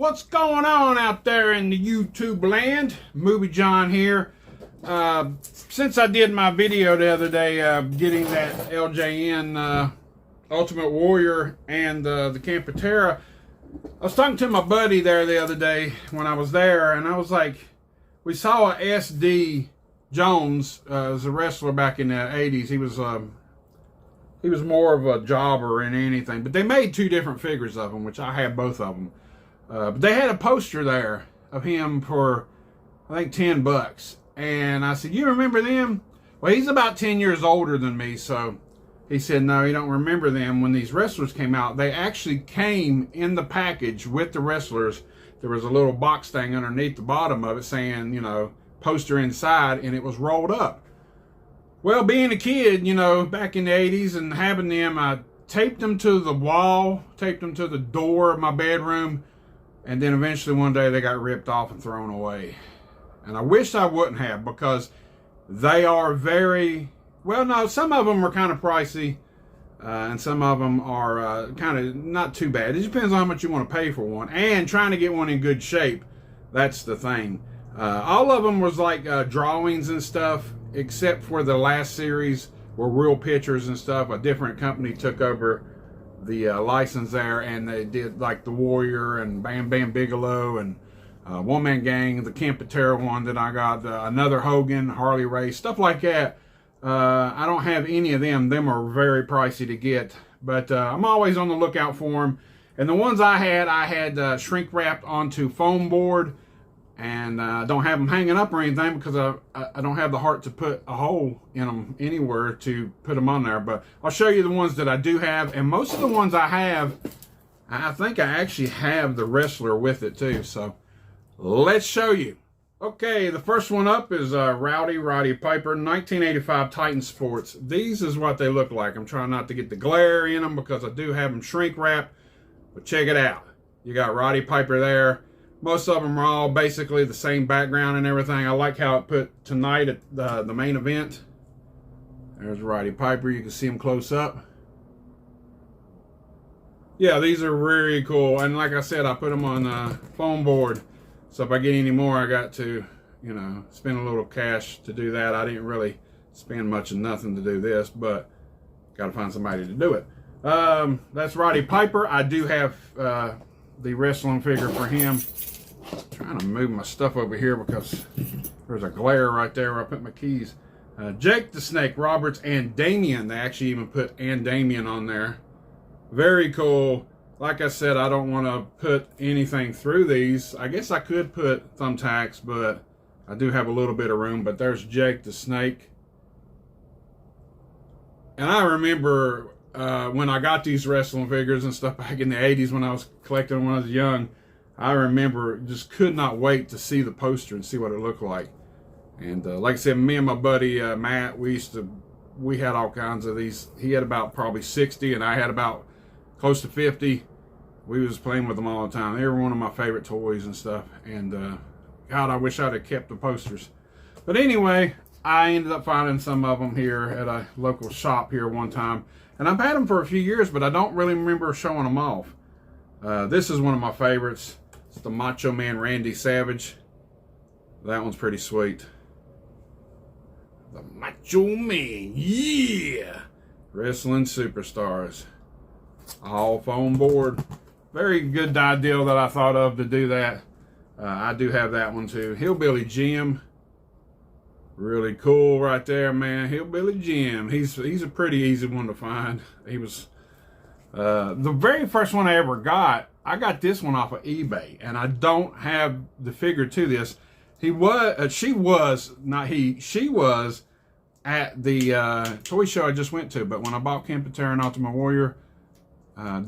What's going on out there in the YouTube land? Movie John here. Since I did my video the other day getting that LJN Ultimate Warrior and the Campatera, I was talking to my buddy there the other day when I was there, and I was like, we saw a SD Jones, as a wrestler back in the 80s. He was more of a jobber than anything, but they made two different figures of him, which I had both of them. But they had a poster there of him for, I think, $10. And I said, you remember them? Well, he's about 10 years older than me, so he said, no, he don't remember them. When these wrestlers came out, they actually came in the package with the wrestlers. There was a little box thing underneath the bottom of it saying, you know, poster inside, and it was rolled up. Well, being a kid, you know, back in the 80s and having them, I taped them to the wall, taped them to the door of my bedroom, and then eventually one day they got ripped off and thrown away. And I wish I wouldn't have, because they are very, well, no, some of them are kind of pricey, and some of them are kind of not too bad. It depends on how much you want to pay for one, and trying to get one in good shape. That's the thing. All of them was like drawings and stuff, except for the last series were real pictures and stuff. A different company took over the license there, and they did like the Warrior and Bam Bam Bigelow and One Man Gang, the Campatera one that I got, another Hogan, Harley Race, stuff like that. I don't have any of them. Them are very pricey to get, but I'm always on the lookout for them. And the ones I had shrink wrapped onto foam board, and I don't have them hanging up or anything because I don't have the heart to put a hole in them anywhere to put them on there. But I'll show you the ones that I do have, and most of the ones I have, I think I actually have the wrestler with it too. So let's show you. Okay, the first one up is Roddy Piper, 1985 Titan Sports. These is what they look like. I'm trying not to get the glare in them because I do have them shrink wrapped, but check it out. You got Roddy Piper there. Most of them are all basically the same background and everything. I like how it put tonight at the main event. There's Roddy Piper. You can see him close up. Yeah, these are very cool. And like I said, I put them on foam board. So if I get any more, I got to, you know, spend a little cash to do that. I didn't really spend much of nothing to do this, but got to find somebody to do it. That's Roddy Piper. I do have the wrestling figure for him. Trying to move my stuff over here because there's a glare right there where I put my keys. Jake the Snake Roberts and Damien. They actually even put and Damien on there. Very cool. Like I said, I don't want to put anything through these. I guess I could put thumbtacks, but I do have a little bit of room. But there's Jake the Snake. And I remember when I got these wrestling figures and stuff back in the 80s when I was collecting them when I was young, I remember just could not wait to see the poster and see what it looked like. And like I said, me and my buddy Matt, we had all kinds of these. He had about probably 60, and I had about close to 50. We was playing with them all the time. They were one of my favorite toys and stuff. And God, I wish I'd have kept the posters. But anyway, I ended up finding some of them here at a local shop here one time. And I've had them for a few years, but I don't really remember showing them off. This is one of my favorites. It's the Macho Man Randy Savage. That one's pretty sweet. The Macho Man, yeah! Wrestling Superstars. All foam board. Very good deal that I thought of to do that. I do have that one too. Hillbilly Jim. Really cool right there, man. Hillbilly Jim. He's a pretty easy one to find. He was the very first one I ever got. I got this one off of eBay, and I don't have the figure to this. She was at the toy show I just went to, but when I bought Campatera and Ultimate Warrior, I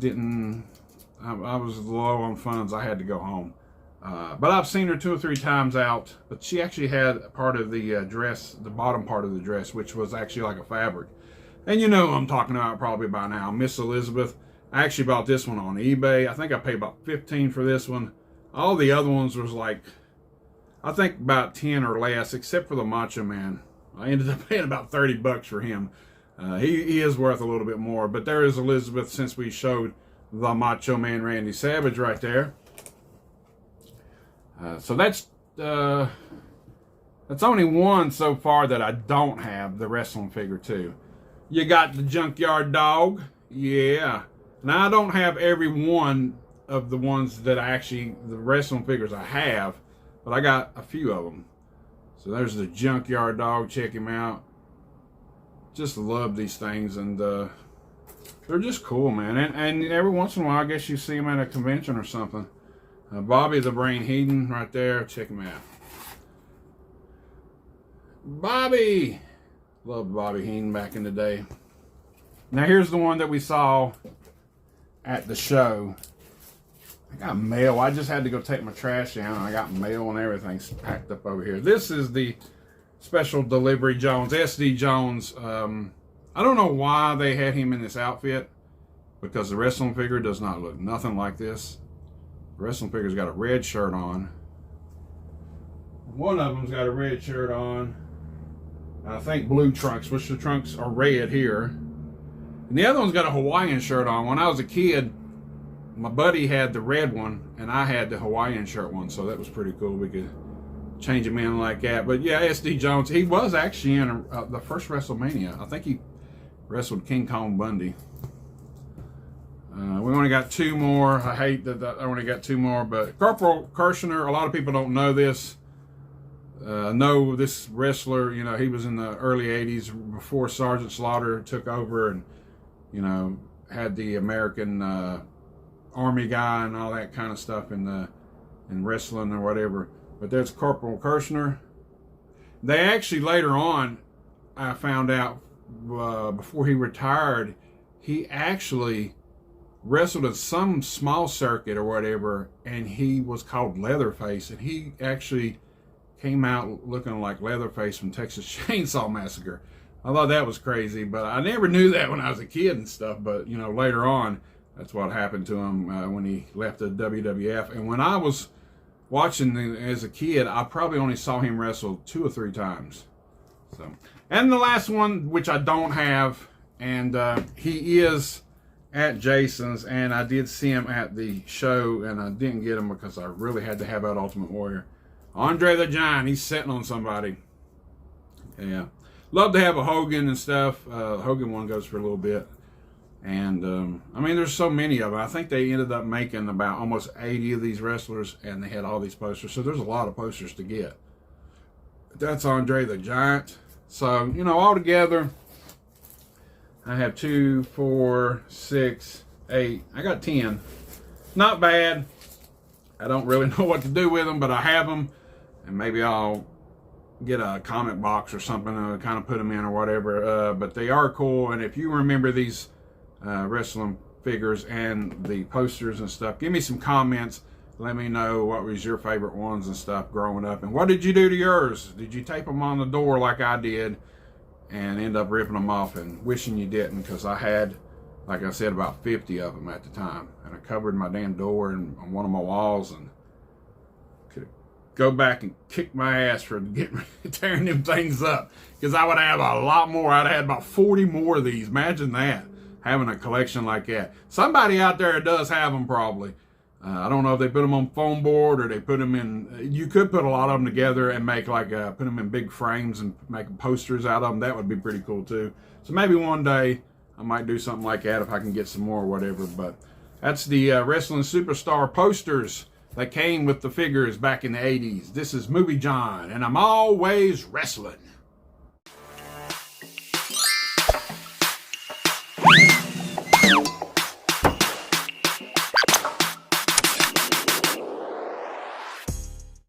was low on funds. I had to go home. But I've seen her 2 or 3 times out, but she actually had part of the dress, the bottom part of the dress, which was actually like a fabric. And you know who I'm talking about probably by now, Miss Elizabeth. I actually bought this one on eBay. I think I paid about $15 for this one. All the other ones was like, I think about 10 or less, except for the Macho Man. I ended up paying about $30 for him. He is worth a little bit more, but there is Elizabeth, since we showed the Macho Man Randy Savage right there. So that's only one so far that I don't have, the wrestling figure too. You got the Junkyard Dog. Yeah. Now I don't have every one of the ones that the wrestling figures I have, but I got a few of them. So there's the Junkyard Dog. Check him out. Just love these things, and they're just cool, man. And every once in a while, I guess you see them at a convention or something. Bobby the Brain Heenan right there. Check him out. Bobby. Loved Bobby Heenan back in the day. Now here's the one that we saw at the show. I got mail. I just had to go take my trash down. I got mail and everything packed up over here. This is the Special Delivery Jones, SD Jones. I don't know why they had him in this outfit, because the wrestling figure does not look nothing like this. The wrestling figure's got a red shirt on. One of them's got a red shirt on. I think blue trunks, which the trunks are red here. And the other one's got a Hawaiian shirt on. When I was a kid, my buddy had the red one, and I had the Hawaiian shirt one, so that was pretty cool. We could change him in like that. But yeah, SD Jones, he was actually in the first WrestleMania. I think he wrestled King Kong Bundy. We only got two more. I hate that I only got two more, but Corporal Kirshner, a lot of people don't know this. Know this wrestler, you know, he was in the early 80s before Sergeant Slaughter took over and, you know, had the American Army guy and all that kind of stuff in wrestling or whatever. But there's Corporal Kirshner. They actually later on, I found out before he retired, he actually wrestled at some small circuit or whatever, and he was called Leatherface, and he actually came out looking like Leatherface from Texas Chainsaw Massacre. I thought that was crazy, but I never knew that when I was a kid and stuff. But you know, later on, that's what happened to him when he left the WWF. And when I was watching as a kid, I probably only saw him wrestle 2 or 3 times. So, and the last one, which I don't have, and he is at Jason's, and I did see him at the show, and I didn't get him because I really had to have that Ultimate Warrior. Andre the Giant, he's sitting on somebody. Yeah. Love to have a Hogan and stuff. Hogan one goes for a little bit. And, I mean, there's so many of them. I think they ended up making about almost 80 of these wrestlers, and they had all these posters. So there's a lot of posters to get. But that's Andre the Giant. So, you know, all together, I have 2, 4, 6, 8. I got 10. Not bad. I don't really know what to do with them, but I have them. And maybe I'll get a comic box or something to kind of put them in or whatever. But they are cool. And if you remember these wrestling figures and the posters and stuff, give me some comments. Let me know what was your favorite ones and stuff growing up. And what did you do to yours? Did you tape them on the door like I did and end up ripping them off and wishing you didn't? Because I had, like I said, about 50 of them at the time. And I covered my damn door and on one of my walls, and could go back and kick my ass for tearing them things up. Because I would have a lot more. I'd have had about 40 more of these. Imagine that, having a collection like that. Somebody out there does have them probably. I don't know if they put them on foam board or they put them in. You could put a lot of them together and make like put them in big frames and make posters out of them. That would be pretty cool too. So maybe one day I might do something like that if I can get some more or whatever. But that's the Wrestling Superstar posters that came with the figures back in the 80s. This is Movie John, and I'm always wrestling.